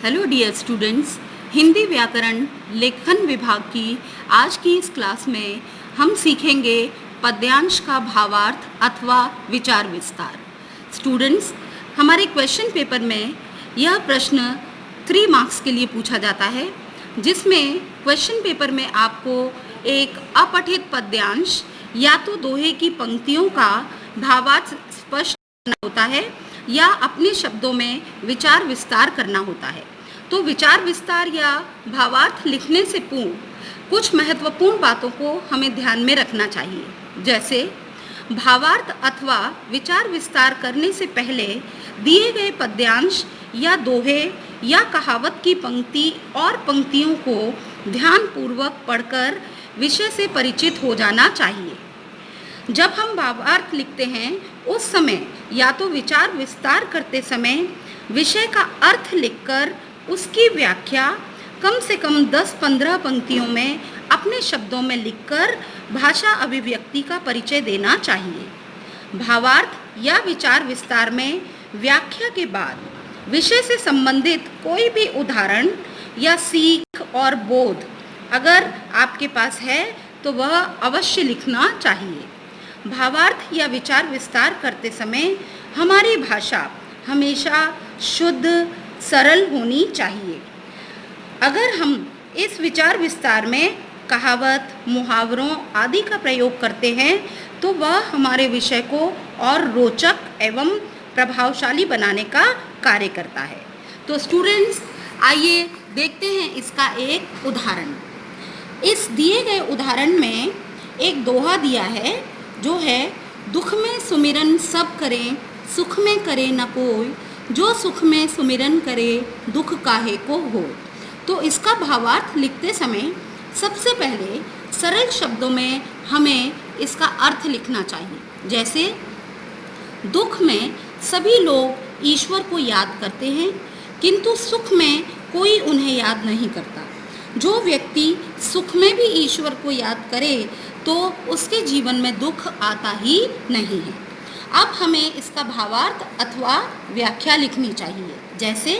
Hello dear students, Hindi व्याकरण लेखन विभाग की आज की इस क्लास में हम सीखेंगे पद्यांश का भावार्थ अथवा विचार विस्तार। स्टूडेंट्स, हमारे क्वेश्चन पेपर में यह प्रश्न 3 मार्क्स के लिए पूछा जाता है, जिसमें क्वेश्चन पेपर में आपको एक अपठित पद्यांश या तो दोहे की पंक्तियों का भावार्थ स्पष्ट करना होता है या अपने शब्दों में विचार विस्तार करना होता है। तो विचार विस्तार या भावार्थ लिखने से पूर्व कुछ महत्वपूर्ण बातों को हमें ध्यान में रखना चाहिए। जैसे भावार्थ अथवा विचार विस्तार करने से पहले दिए गए पद्यांश या दोहे या कहावत की पंक्ति और पंक्तियों को ध्यानपूर्वक पढ़कर विषय से परिचित हो जाना चाहिए। जब हम भावार्थ लिखते हैं उस समय या तो विचार विस्तार करते समय विषय का अर्थ लिखकर उसकी व्याख्या कम से कम 10-15 पंक्तियों में अपने शब्दों में लिखकर भाषा अभिव्यक्ति का परिचय देना चाहिए। भावार्थ या विचार विस्तार में व्याख्या के बाद विषय से संबंधित कोई भी उदाहरण या सीख और बोध अगर आपके पास है तो वह अवश्य लिखना चाहिए। भावार्थ या विचार विस्तार करते समय हमारी भाषा हमेशा शुद्ध सरल होनी चाहिए। अगर हम इस विचार विस्तार में कहावत, मुहावरों आदि का प्रयोग करते हैं तो वह हमारे विषय को और रोचक एवं प्रभावशाली बनाने का कार्य करता है। तो स्टूडेंट्स, आइए देखते हैं इसका एक उदाहरण। इस दिए गए उदाहरण में एक दोहा दिया है जो है, दुख में सुमिरन सब करें, सुख में करे न कोई, जो सुख में सुमिरन करे, दुख काहे को हो। तो इसका भावार्थ लिखते समय सबसे पहले सरल शब्दों में हमें इसका अर्थ लिखना चाहिए। जैसे दुख में सभी लोग ईश्वर को याद करते हैं, किंतु सुख में कोई उन्हें याद नहीं करता। जो व्यक्ति सुख में भी ईश्वर को याद करे तो उसके जीवन में दुख आता ही नहीं है। अब हमें इसका भावार्थ अथवा व्याख्या लिखनी चाहिए। जैसे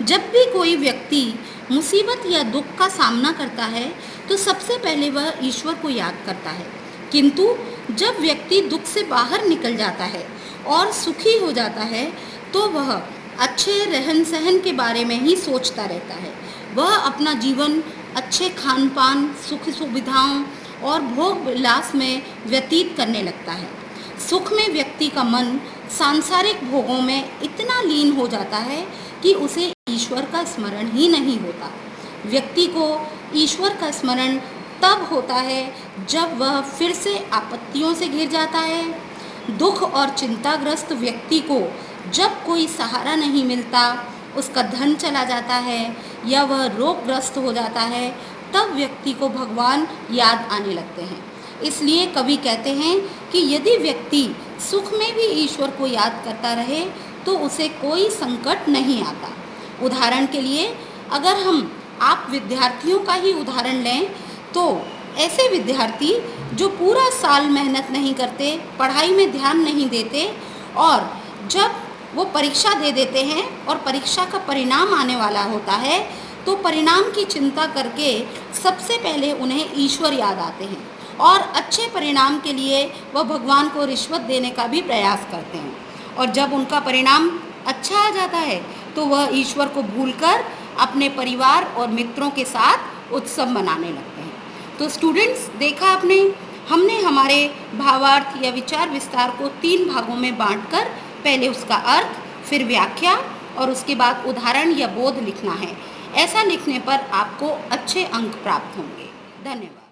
जब भी कोई व्यक्ति मुसीबत या दुख का सामना करता है तो सबसे पहले वह ईश्वर को याद करता है, किंतु जब व्यक्ति दुख से बाहर निकल जाता है और सुखी हो जाता है तो वह अच्छे रहन सहन के बारे में ही सोचता रहता है। वह अपना जीवन अच्छे खान पान, सुख सुविधाओं और भोग विलास में व्यतीत करने लगता है। सुख में व्यक्ति का मन सांसारिक भोगों में इतना लीन हो जाता है कि उसे ईश्वर का स्मरण ही नहीं होता। व्यक्ति को ईश्वर का स्मरण तब होता है जब वह फिर से आपत्तियों से घिर जाता है। दुख और चिंताग्रस्त व्यक्ति को जब कोई सहारा नहीं मिलता, उसका धन चला जाता है या वह रोगग्रस्त हो जाता है, तब व्यक्ति को भगवान याद आने लगते हैं। इसलिए कवि कहते हैं कि यदि व्यक्ति सुख में भी ईश्वर को याद करता रहे तो उसे कोई संकट नहीं आता। उदाहरण के लिए अगर आप विद्यार्थियों का ही उदाहरण लें तो ऐसे विद्यार्थी जो पूरा साल मेहनत नहीं करते, पढ़ाई में ध्यान नहीं देते और जब वो परीक्षा दे देते हैं और परीक्षा का परिणाम आने वाला होता है तो परिणाम की चिंता करके सबसे पहले उन्हें ईश्वर याद आते हैं और अच्छे परिणाम के लिए वह भगवान को रिश्वत देने का भी प्रयास करते हैं। और जब उनका परिणाम अच्छा आ जाता है तो वह ईश्वर को भूलकर अपने परिवार और मित्रों के साथ उत्सव मनाने लगते हैं। तो स्टूडेंट्स, देखा आपने, हमने हमारे भावार्थ या विचार विस्तार को 3 भागों में बांटकर पहले उसका अर्थ, फिर व्याख्या और उसके बाद उदाहरण या बोध लिखना है। ऐसा लिखने पर आपको अच्छे अंक प्राप्त होंगे। धन्यवाद।